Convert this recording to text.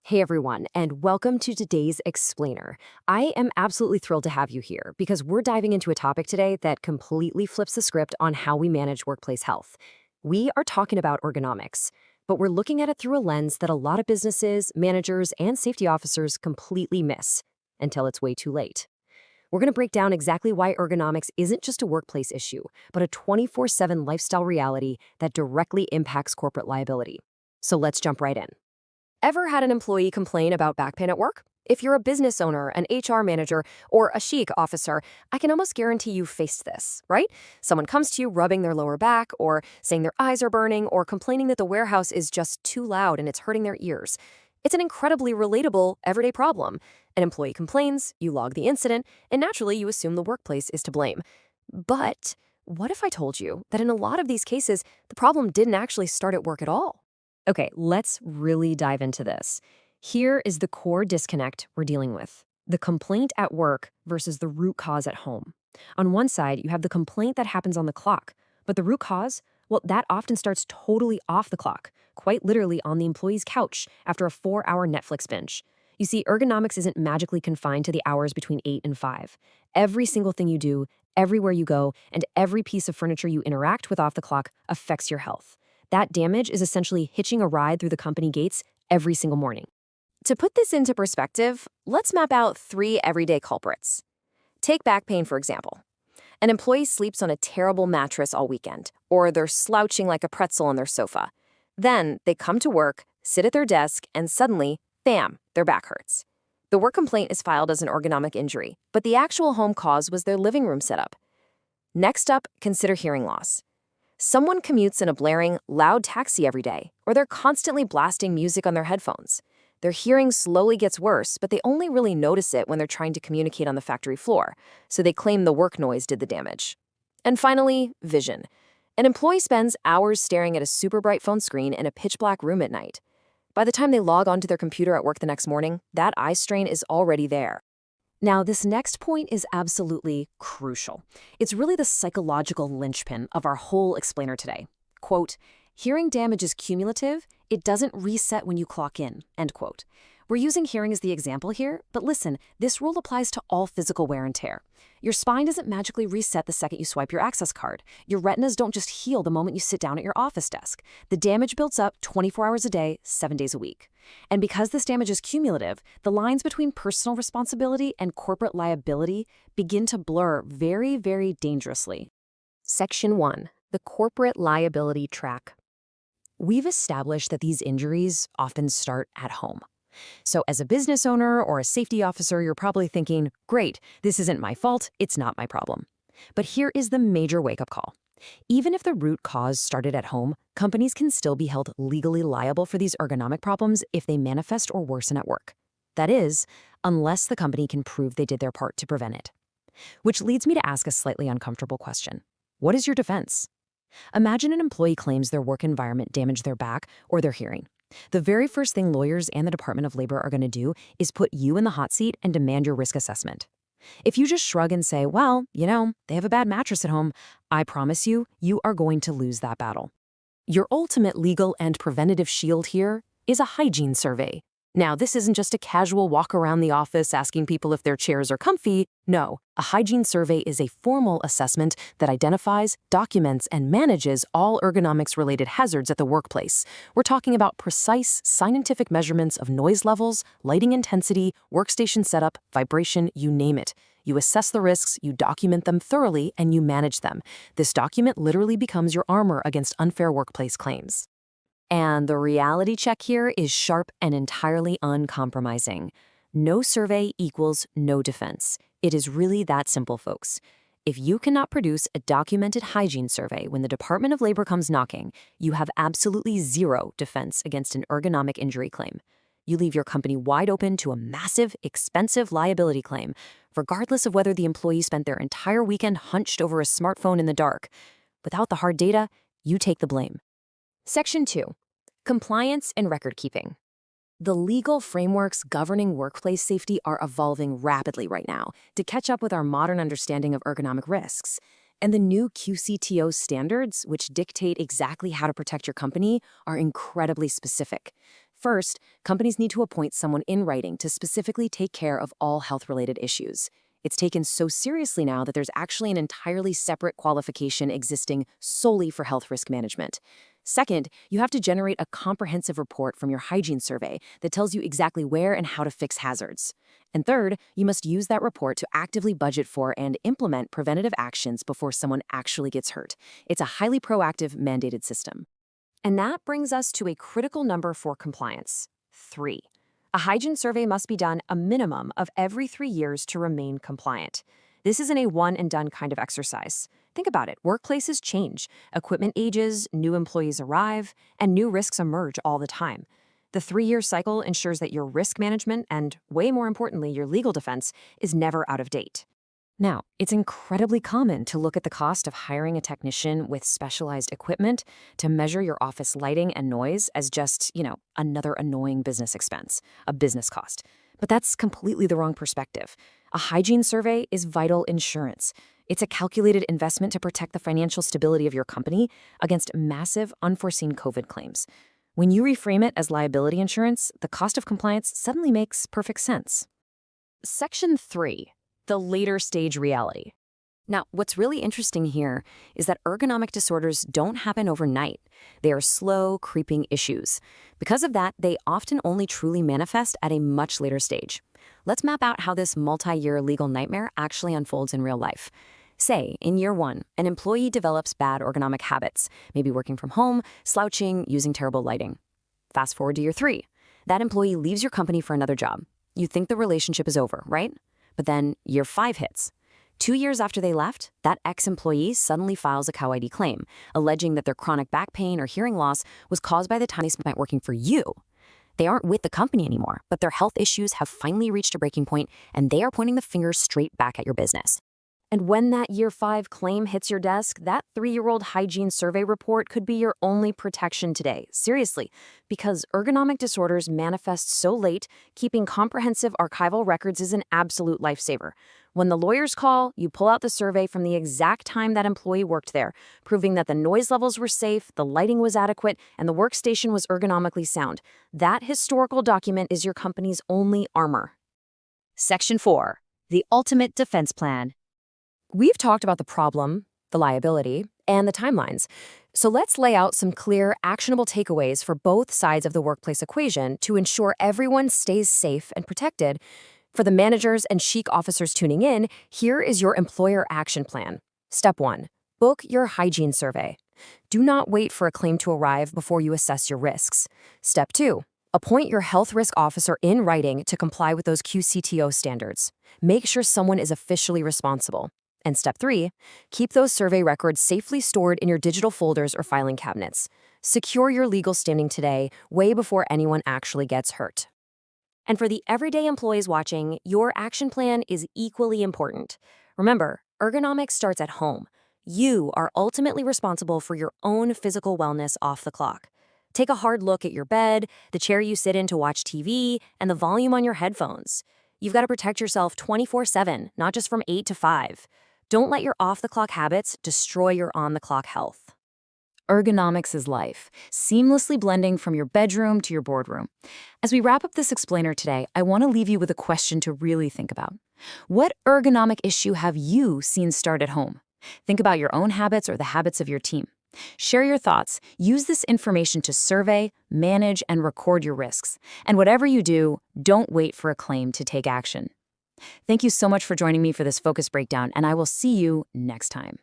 Hey everyone, and welcome to today's Explainer. I am absolutely thrilled to have you here because we're diving into a topic today that completely flips the script on how we manage workplace health. We are talking about ergonomics, but we're looking at it through a lens that a lot of businesses, managers, and safety officers completely miss until it's way too late. We're going to break down exactly why ergonomics isn't just a workplace issue, but a 24/7 lifestyle reality that directly impacts corporate liability. So let's jump right in. Ever had an employee complain about back pain at work? If you're a business owner, an HR manager, or a chic officer, I can almost guarantee you've faced this, right? Someone comes to you rubbing their lower back, or saying their eyes are burning, or complaining that the warehouse is just too loud and it's hurting their ears. It's an incredibly relatable, everyday problem. An employee complains, you log the incident, and naturally you assume the workplace is to blame. But what if I told you that in a lot of these cases, the problem didn't actually start at work at all? Okay, let's really dive into this. Here is the core disconnect we're dealing with: the complaint at work versus the root cause at home. On one side, you have the complaint that happens on the clock, but the root cause, well, that often starts totally off the clock, quite literally on the employee's couch after a 4-hour Netflix binge. You see, ergonomics isn't magically confined to the hours between 8 and 5. Every single thing you do, everywhere you go, and every piece of furniture you interact with off the clock affects your health. That damage is essentially hitching a ride through the company gates every single morning. To put this into perspective, let's map out 3 everyday culprits. Take back pain, for example. An employee sleeps on a terrible mattress all weekend, or they're slouching like a pretzel on their sofa. Then they come to work, sit at their desk, and suddenly, bam, their back hurts. The work complaint is filed as an ergonomic injury, but the actual home cause was their living room setup. Next up, consider hearing loss. Someone commutes in a blaring, loud taxi every day, or they're constantly blasting music on their headphones. Their hearing slowly gets worse, but they only really notice it when they're trying to communicate on the factory floor, so they claim the work noise did the damage. And finally, vision. An employee spends hours staring at a super bright phone screen in a pitch-black room at night. By the time they log onto their computer at work the next morning, that eye strain is already there. Now, this next point is absolutely crucial. It's really the psychological linchpin of our whole explainer today. Quote, hearing damage is cumulative, it doesn't reset when you clock in, end quote. We're using hearing as the example here, but listen, this rule applies to all physical wear and tear. Your spine doesn't magically reset the second you swipe your access card. Your retinas don't just heal the moment you sit down at your office desk. The damage builds up 24 hours a day, 7 days a week. And because this damage is cumulative, the lines between personal responsibility and corporate liability begin to blur very, very dangerously. Section 1. The corporate liability track. We've established that these injuries often start at home. So as a business owner or a safety officer, you're probably thinking, great, this isn't my fault, it's not my problem. But here is the major wake-up call. Even if the root cause started at home, companies can still be held legally liable for these ergonomic problems if they manifest or worsen at work. That is, unless the company can prove they did their part to prevent it. Which leads me to ask a slightly uncomfortable question. What is your defense? Imagine an employee claims their work environment damaged their back or their hearing. The very first thing lawyers and the Department of Labor are going to do is put you in the hot seat and demand your risk assessment. If you just shrug and say, well, they have a bad mattress at home, I promise you, you are going to lose that battle. Your ultimate legal and preventative shield here is a hygiene survey. Now, this isn't just a casual walk around the office asking people if their chairs are comfy. No, a hygiene survey is a formal assessment that identifies, documents, and manages all ergonomics-related hazards at the workplace. We're talking about precise, scientific measurements of noise levels, lighting intensity, workstation setup, vibration, you name it. You assess the risks, you document them thoroughly, and you manage them. This document literally becomes your armor against unfair workplace claims. And the reality check here is sharp and entirely uncompromising. No survey equals no defense. It is really that simple, folks. If you cannot produce a documented hygiene survey when the Department of Labor comes knocking, you have absolutely zero defense against an ergonomic injury claim. You leave your company wide open to a massive, expensive liability claim, regardless of whether the employee spent their entire weekend hunched over a smartphone in the dark. Without the hard data, you take the blame. Section 2. Compliance and record keeping. The legal frameworks governing workplace safety are evolving rapidly right now to catch up with our modern understanding of ergonomic risks. And the new QCTO standards, which dictate exactly how to protect your company, are incredibly specific. First, companies need to appoint someone in writing to specifically take care of all health-related issues. It's taken so seriously now that there's actually an entirely separate qualification existing solely for health risk management. Second, you have to generate a comprehensive report from your hygiene survey that tells you exactly where and how to fix hazards. And third, you must use that report to actively budget for and implement preventative actions before someone actually gets hurt. It's a highly proactive, mandated system. And that brings us to a critical number for compliance: 3. A hygiene survey must be done a minimum of every 3 years to remain compliant. This isn't a one-and-done kind of exercise. Think about it. Workplaces change, equipment ages, new employees arrive, and new risks emerge all the time. The 3-year cycle ensures that your risk management and, way more importantly, your legal defense is never out of date. Now, it's incredibly common to look at the cost of hiring a technician with specialized equipment to measure your office lighting and noise as just, another annoying business expense, a business cost. But that's completely the wrong perspective. A hygiene survey is vital insurance. It's a calculated investment to protect the financial stability of your company against massive, unforeseen COVID claims. When you reframe it as liability insurance, the cost of compliance suddenly makes perfect sense. Section 3. The later stage reality. Now, what's really interesting here is that ergonomic disorders don't happen overnight. They are slow, creeping issues. Because of that, they often only truly manifest at a much later stage. Let's map out how this multi-year legal nightmare actually unfolds in real life. Say, in year 1, an employee develops bad ergonomic habits, maybe working from home, slouching, using terrible lighting. Fast forward to year 3. That employee leaves your company for another job. You think the relationship is over, right? But then year 5 hits. 2 years after they left, that ex-employee suddenly files a cow ID claim, alleging that their chronic back pain or hearing loss was caused by the time they spent working for you. They aren't with the company anymore, but their health issues have finally reached a breaking point, and they are pointing the finger straight back at your business. And when that year 5 claim hits your desk, that 3-year-old hygiene survey report could be your only protection today. Seriously, because ergonomic disorders manifest so late, keeping comprehensive archival records is an absolute lifesaver. When the lawyers call, you pull out the survey from the exact time that employee worked there, proving that the noise levels were safe, the lighting was adequate, and the workstation was ergonomically sound. That historical document is your company's only armor. Section 4. The ultimate defense plan. We've talked about the problem, the liability, and the timelines. So let's lay out some clear, actionable takeaways for both sides of the workplace equation to ensure everyone stays safe and protected. For the managers and chic officers tuning in, here is your employer action plan. Step 1. Book your hygiene survey. Do not wait for a claim to arrive before you assess your risks. Step 2. Appoint your health risk officer in writing to comply with those QCTO standards. Make sure someone is officially responsible. And step 3, keep those survey records safely stored in your digital folders or filing cabinets. Secure your legal standing today, way before anyone actually gets hurt. And for the everyday employees watching, your action plan is equally important. Remember, ergonomics starts at home. You are ultimately responsible for your own physical wellness off the clock. Take a hard look at your bed, the chair you sit in to watch TV, and the volume on your headphones. You've got to protect yourself 24/7, not just from 8 to 5. Don't let your off-the-clock habits destroy your on-the-clock health. Ergonomics is life, seamlessly blending from your bedroom to your boardroom. As we wrap up this explainer today, I want to leave you with a question to really think about. What ergonomic issue have you seen start at home? Think about your own habits or the habits of your team. Share your thoughts. Use this information to survey, manage, and record your risks. And whatever you do, don't wait for a claim to take action. Thank you so much for joining me for this focus breakdown, and I will see you next time.